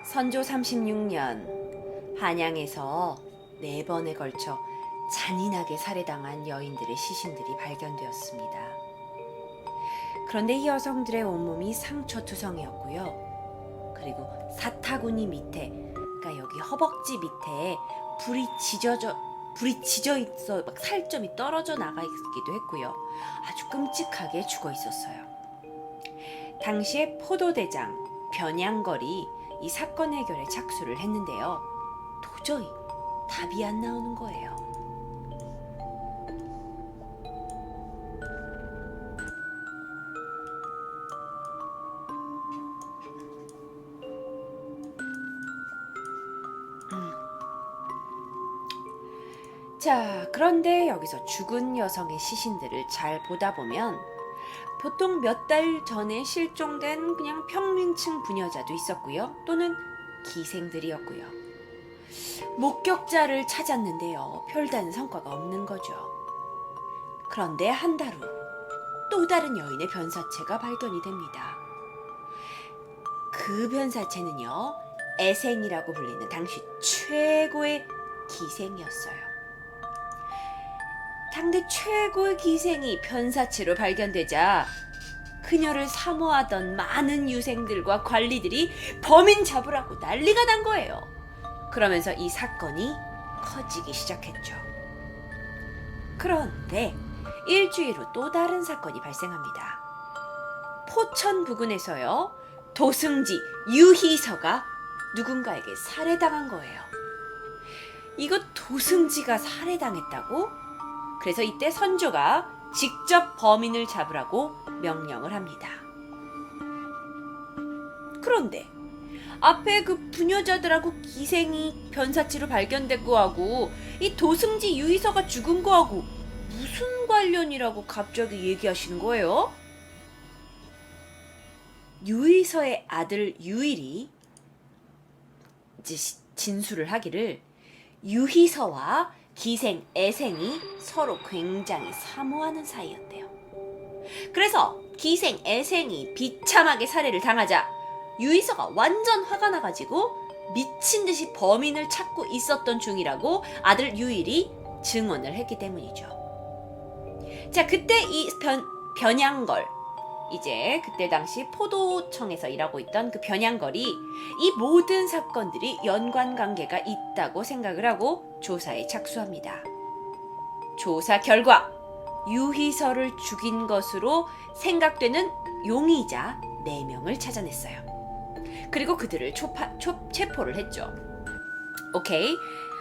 선조 36년 한양에서 4번에 걸쳐 잔인하게 살해당한 여인들의 시신들이 발견되었습니다. 그런데 이 여성들의 온몸이 상처투성이었고요. 그리고 사타구니 밑에, 그러니까 여기 허벅지 밑에 불이 지져 있어 막 살점이 떨어져 나가 있기도 했고요. 아주 끔찍하게 죽어 있었어요. 당시에 포도대장 변양걸이 이 사건 해결에 착수를 했는데요. 도저히 답이 안 나오는 거예요. 자, 그런데 여기서 죽은 여성의 시신들을 잘 보다 보면 보통 몇 달 전에 실종된 그냥 평민층 부녀자도 있었고요. 또는 기생들이었고요. 목격자를 찾았는데요. 별다른 성과가 없는 거죠. 그런데 한 달 후 또 다른 여인의 변사체가 발견이 됩니다. 그 변사체는요, 애생이라고 불리는 당시 최고의 기생이었어요. 당대 최고의 기생이 변사체로 발견되자 그녀를 사모하던 많은 유생들과 관리들이 범인 잡으라고 난리가 난 거예요. 그러면서 이 사건이 커지기 시작했죠. 그런데 일주일 후 또 다른 사건이 발생합니다. 포천 부근에서요, 도승지 유희서가 누군가에게 살해당한 거예요. 이거 도승지가 살해당했다고? 그래서 이때 선조가 직접 범인을 잡으라고 명령을 합니다. 그런데 앞에 그 부녀자들하고 기생이 변사체로 발견된 거하고 이 도승지 유희서가 죽은 거하고 무슨 관련이라고 갑자기 얘기하시는 거예요? 유희서의 아들 유일이 이제 진술을 하기를 유희서와 기생 애생이 서로 굉장히 사모하는 사이였대요. 그래서 기생 애생이 비참하게 살해를 당하자 유희서가 완전 화가 나가지고 미친 듯이 범인을 찾고 있었던 중이라고 아들 유일이 증언을 했기 때문이죠. 자, 그때 이 변양걸, 이제 그때 당시 포도청에서 일하고 있던 그 변양걸이 이 모든 사건들이 연관관계가 있다고 생각을 하고 조사에 착수합니다. 조사 결과 유희서를 죽인 것으로 생각되는 용의자 4명을 찾아냈어요. 그리고 그들을 체포를 했죠. 오케이.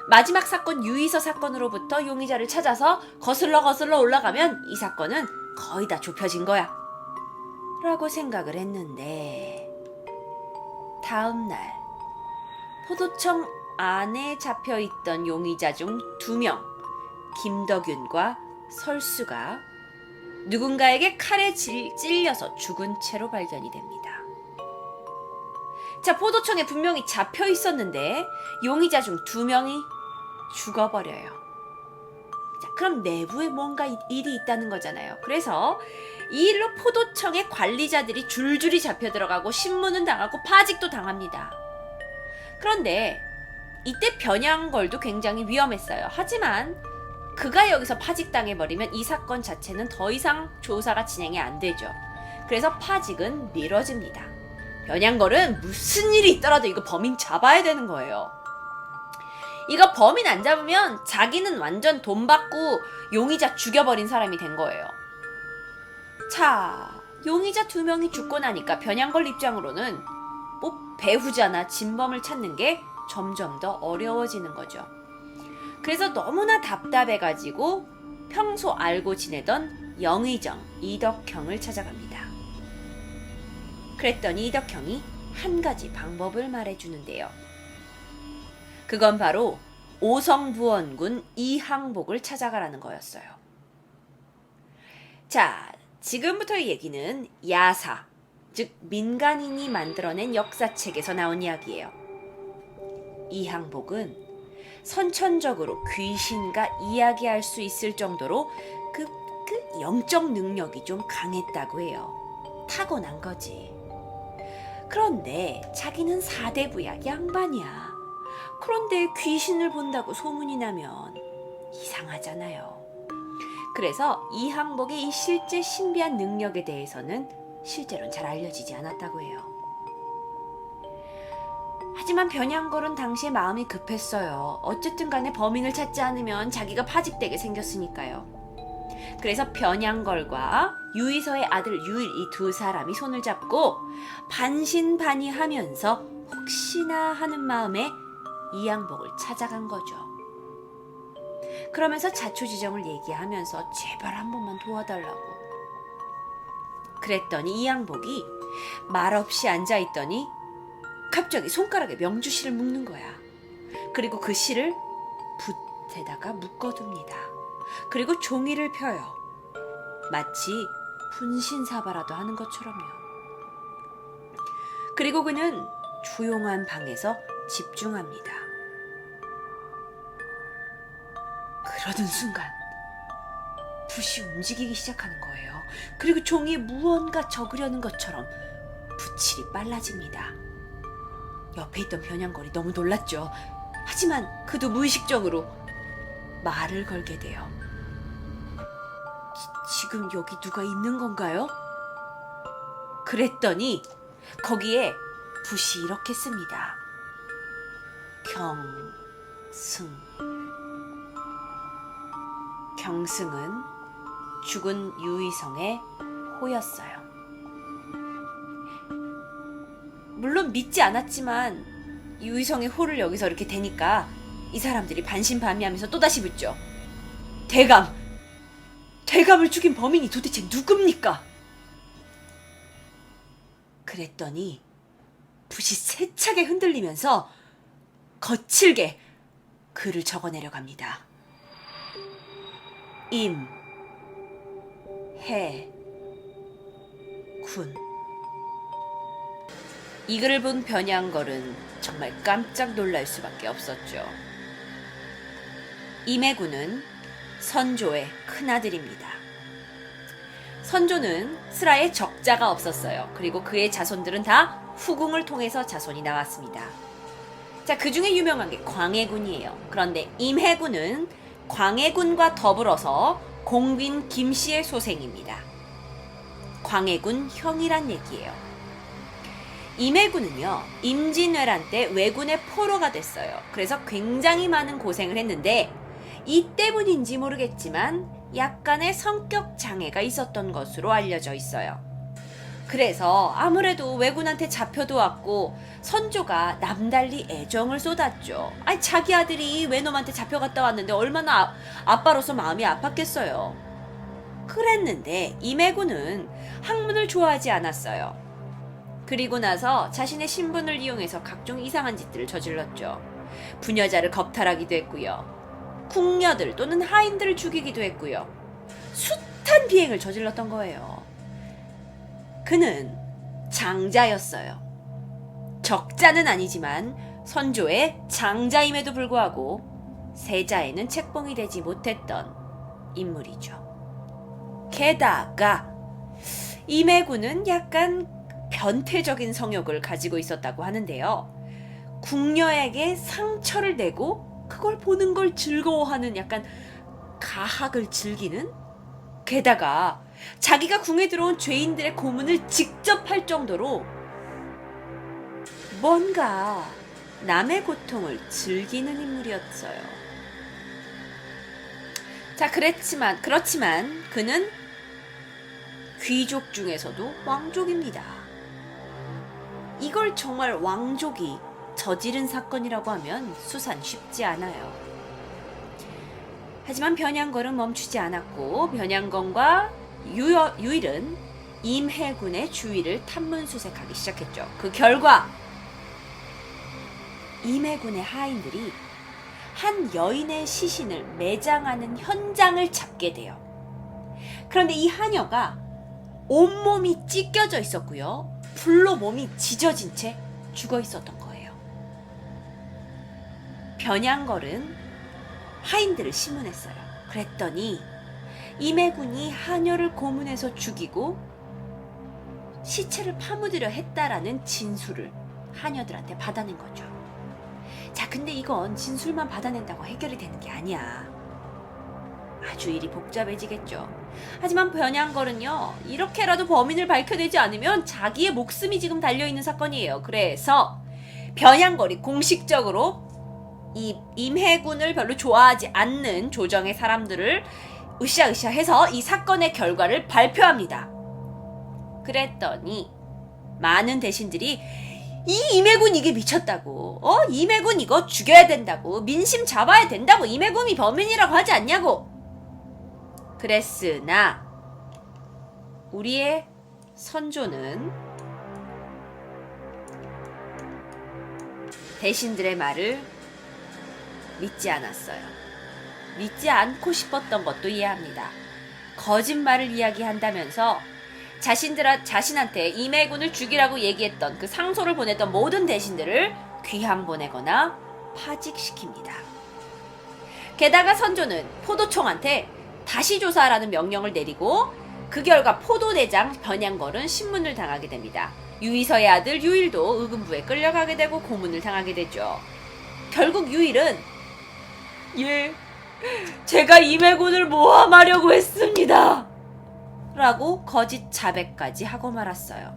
마지막 사건 유희서 사건으로부터 용의자를 찾아서 거슬러 올라가면 이 사건은 거의 다 좁혀진 거야 라고 생각을 했는데, 다음날 포도청 안에 잡혀있던 용의자 중 2명, 김덕윤과 설수가 누군가에게 칼에 찔려서 죽은 채로 발견이 됩니다. 자, 포도청에 분명히 잡혀 있었는데 용의자 중 2명이 죽어버려요. 자, 그럼 내부에 뭔가 일이 있다는 거잖아요. 그래서 이 일로 포도청의 관리자들이 줄줄이 잡혀 들어가고 신문은 당하고 파직도 당합니다. 그런데 이때 변양걸도 굉장히 위험했어요. 하지만 그가 여기서 파직당해버리면 이 사건 자체는 더 이상 조사가 진행이 안 되죠. 그래서 파직은 미뤄집니다. 변양걸은 무슨 일이 있더라도 이거 범인 잡아야 되는 거예요. 이거 범인 안 잡으면 자기는 완전 돈 받고 용의자 죽여버린 사람이 된 거예요. 자, 용의자 2명이 죽고 나니까 변양걸 입장으로는 뭐 배후자나 진범을 찾는 게 점점 더 어려워지는 거죠. 그래서 너무나 답답해가지고 평소 알고 지내던 영의정 이덕형을 찾아갑니다. 그랬더니 이덕형이 한 가지 방법을 말해주는데요. 그건 바로 오성부원군 이항복을 찾아가라는 거였어요. 자, 지금부터의 얘기는 야사, 즉 민간인이 만들어낸 역사책에서 나온 이야기예요. 이항복은 선천적으로 귀신과 이야기할 수 있을 정도로 그 영적 능력이 좀 강했다고 해요. 타고난 거지. 그런데 자기는 사대부야, 양반이야. 그런데 귀신을 본다고 소문이 나면 이상하잖아요. 그래서 이항복의 이 실제 신비한 능력에 대해서는 실제로는 잘 알려지지 않았다고 해요. 하지만 변양걸은 당시에 마음이 급했어요. 어쨌든 간에 범인을 찾지 않으면 자기가 파직되게 생겼으니까요. 그래서 변양걸과 유이서의 아들 유일, 이 두 사람이 손을 잡고 반신반의하면서 혹시나 하는 마음에 이항복을 찾아간 거죠. 그러면서 자초지종을 얘기하면서 제발 한 번만 도와달라고. 그랬더니 이항복이 말없이 앉아있더니 갑자기 손가락에 명주실을 묶는 거야. 그리고 그 실을 붓에다가 묶어둡니다. 그리고 종이를 펴요. 마치 분신사바라도 하는 것처럼요. 그리고 그는 조용한 방에서 집중합니다. 그러던 순간 붓이 움직이기 시작하는 거예요. 그리고 종이에 무언가 적으려는 것처럼 붓칠이 빨라집니다. 옆에 있던 변양걸이 너무 놀랐죠. 하지만 그도 무의식적으로 말을 걸게 돼요. 지금 여기 누가 있는 건가요? 그랬더니 거기에 붓이 이렇게 씁니다. 경승. 경승은 죽은 유의성의 호였어요. 물론 믿지 않았지만 유의성의 호를 여기서 이렇게 대니까 이 사람들이 반신반의하면서 또다시 묻죠. 대감을 죽인 범인이 도대체 누굽니까? 그랬더니 붓이 세차게 흔들리면서 거칠게 글을 적어내려 갑니다. 임해군. 이 글을 본 변양걸은 정말 깜짝 놀랄 수밖에 없었죠. 임해군은 선조의 큰아들입니다. 선조는 슬하에 적자가 없었어요. 그리고 그의 자손들은 다 후궁을 통해서 자손이 나왔습니다. 자, 그 중에 유명한 게 광해군이에요. 그런데 임해군은 광해군과 더불어서 공빈 김씨의 소생입니다. 광해군 형이란 얘기예요. 임해군은요, 임진왜란 때 왜군의 포로가 됐어요. 그래서 굉장히 많은 고생을 했는데 이 때문인지 모르겠지만 약간의 성격 장애가 있었던 것으로 알려져 있어요. 그래서 아무래도 왜군한테 잡혀도 왔고 선조가 남달리 애정을 쏟았죠. 아니, 자기 아들이 외놈한테 잡혀갔다 왔는데 얼마나 아빠로서 마음이 아팠겠어요. 그랬는데 임해군은 학문을 좋아하지 않았어요. 그리고 나서 자신의 신분을 이용해서 각종 이상한 짓들을 저질렀죠. 부녀자를 겁탈하기도 했고요. 궁녀들 또는 하인들을 죽이기도 했고요. 숱한 비행을 저질렀던 거예요. 그는 장자였어요. 적자는 아니지만 선조의 장자임에도 불구하고 세자에는 책봉이 되지 못했던 인물이죠. 게다가 임해군은 약간 변태적인 성욕을 가지고 있었다고 하는데요. 궁녀에게 상처를 내고 그걸 보는 걸 즐거워하는 약간 가학을 즐기는? 게다가 자기가 궁에 들어온 죄인들의 고문을 직접 할 정도로 뭔가 남의 고통을 즐기는 인물이었어요. 자, 그렇지만 그는 귀족 중에서도 왕족입니다. 이걸 정말 왕족이 저지른 사건이라고 하면 수산 쉽지 않아요. 하지만 변양걸은 멈추지 않았고 변양건과 유일은 임해군의 주위를 탐문수색하기 시작했죠. 그 결과 임해군의 하인들이 한 여인의 시신을 매장하는 현장을 잡게 돼요. 그런데 이 하녀가 온몸이 찢겨져 있었고요. 불로 몸이 지져진 채 죽어 있었던 거예요. 변양걸은 하인들을 심문했어요. 그랬더니 임해군이 하녀를 고문해서 죽이고 시체를 파묻으려 했다라는 진술을 하녀들한테 받아낸 거죠. 자, 근데 이건 진술만 받아낸다고 해결이 되는 게 아니야. 아주 일이 복잡해지겠죠. 하지만 변양걸은요, 이렇게라도 범인을 밝혀내지 않으면 자기의 목숨이 지금 달려있는 사건이에요. 그래서 변양걸이 공식적으로 이 임해군을 별로 좋아하지 않는 조정의 사람들을 으쌰으쌰 해서 이 사건의 결과를 발표합니다. 그랬더니 많은 대신들이 이 임해군 이게 미쳤다고, 임해군 이거 죽여야 된다고, 민심 잡아야 된다고, 임해군이 범인이라고 하지 않냐고. 그랬으나 우리의 선조는 대신들의 말을 믿지 않았어요. 믿지 않고 싶었던 것도 이해합니다. 거짓말을 이야기한다면서 자신한테 임해군을 죽이라고 얘기했던 그 상소를 보냈던 모든 대신들을 귀양 보내거나 파직시킵니다. 게다가 선조는 포도총한테 다시 조사하라는 명령을 내리고 그 결과 포도대장 변양걸은 신문을 당하게 됩니다. 유의서의 아들 유일도 의금부에 끌려가게 되고 고문을 당하게 되죠. 결국 유일은 제가 임해군을 모함하려고 했습니다 라고 거짓 자백까지 하고 말았어요.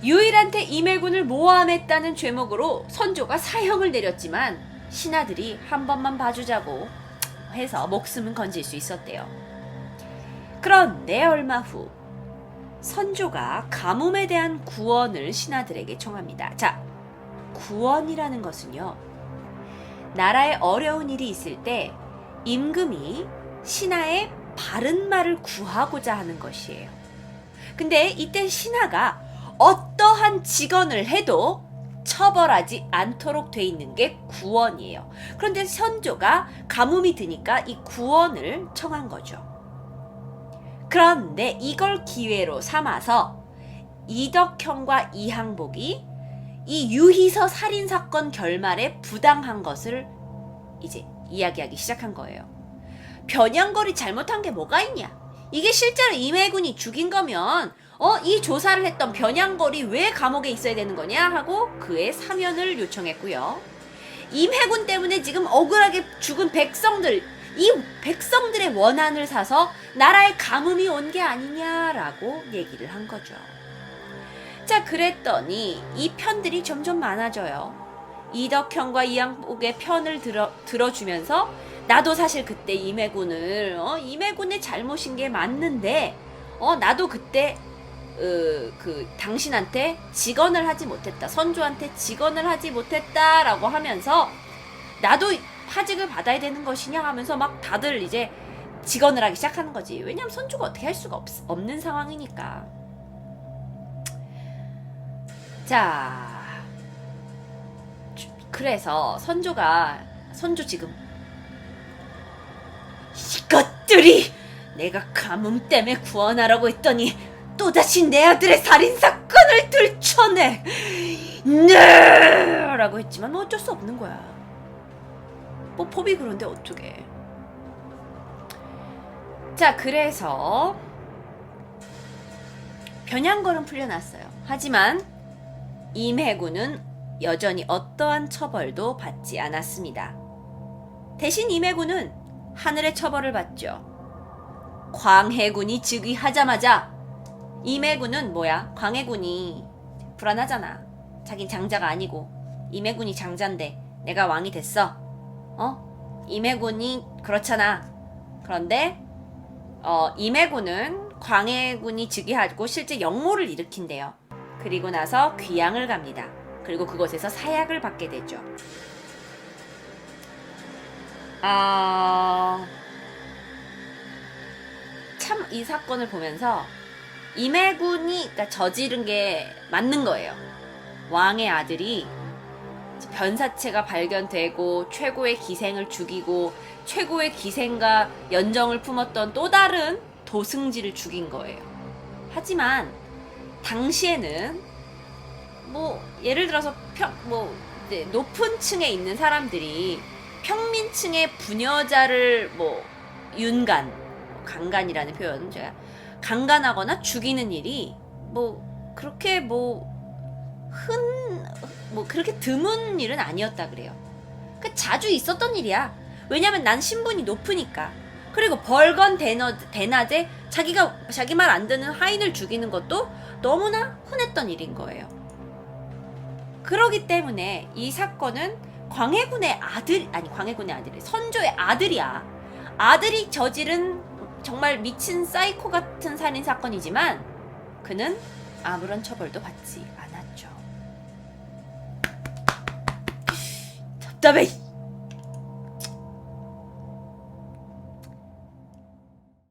유일한테 임해군을 모함했다는 죄목으로 선조가 사형을 내렸지만 신하들이 한 번만 봐주자고 해서 목숨은 건질 수 있었대요. 그런데 얼마 후 선조가 가뭄에 대한 구원을 신하들에게 청합니다. 자, 구원이라는 것은요, 나라에 어려운 일이 있을 때 임금이 신하의 바른 말을 구하고자 하는 것이에요. 근데 이때 신하가 어떠한 직언을 해도 처벌하지 않도록 돼 있는 게 구원이에요. 그런데 선조가 가뭄이 드니까 이 구원을 청한 거죠. 그런데 이걸 기회로 삼아서 이덕형과 이항복이 이 유희서 살인사건 결말에 부당한 것을 이제 이야기하기 시작한 거예요. 변양걸이 잘못한 게 뭐가 있냐? 이게 실제로 임해군이 죽인 거면 이 조사를 했던 변양걸이 왜 감옥에 있어야 되는 거냐 하고 그의 사면을 요청했고요. 임해군 때문에 지금 억울하게 죽은 백성들, 이 백성들의 원한을 사서 나라에 가뭄이 온 게 아니냐라고 얘기를 한 거죠. 자, 그랬더니 이 편들이 점점 많아져요. 이덕형과 이항복의 편을 들어주면서 나도 사실 그때 임해군의 잘못인 게 맞는데 나도 그때 당신한테 직언을 하지 못했다, 선조한테 직언을 하지 못했다라고 하면서 나도 파직을 받아야 되는 것이냐 하면서 막 다들 이제 직언을 하기 시작하는 거지. 왜냐면 선조가 어떻게 할 수가 없는 상황이니까. 자, 그래서 선조 지금 이것들이 내가 가뭄 때문에 구원하라고 했더니 또다시 내 아들의 살인사건을 들춰내 네! 라고 했지만 뭐 어쩔 수 없는 거야. 뭐 법이 그런데 어쩌게. 자, 그래서 변양걸은 풀려났어요. 하지만 임해군은 여전히 어떠한 처벌도 받지 않았습니다. 대신 임해군은 하늘의 처벌을 받죠. 광해군이 즉위하자마자 임해군은 광해군이 불안하잖아. 자긴 장자가 아니고 임해군이 장자인데 내가 왕이 됐어. 임해군이 그렇잖아. 그런데 임해군은 광해군이 즉위하고 실제 역모를 일으킨대요. 그리고 나서 귀양을 갑니다. 그리고 그곳에서 사약을 받게 되죠. 참 이 사건을 보면서 임해군이 저지른 게 맞는 거예요. 왕의 아들이 변사체가 발견되고 최고의 기생을 죽이고 최고의 기생과 연정을 품었던 또 다른 도승지를 죽인 거예요. 하지만 당시에는 예를 들어서 이제 높은 층에 있는 사람들이 평민층의 부녀자를 강간이라는 표현 제가 강간하거나 죽이는 일이 그렇게 그렇게 드문 일은 아니었다 그래요. 자주 있었던 일이야. 왜냐면 난 신분이 높으니까. 그리고 벌건 대낮에 자기 말 안 듣는 하인을 죽이는 것도 너무나 흔했던 일인 거예요. 그러기 때문에 이 사건은 광해군의 아들이 선조의 아들이야. 아들이 저지른 정말 미친 사이코 같은 살인 사건이지만 그는 아무런 처벌도 받지 않았죠. 답답해.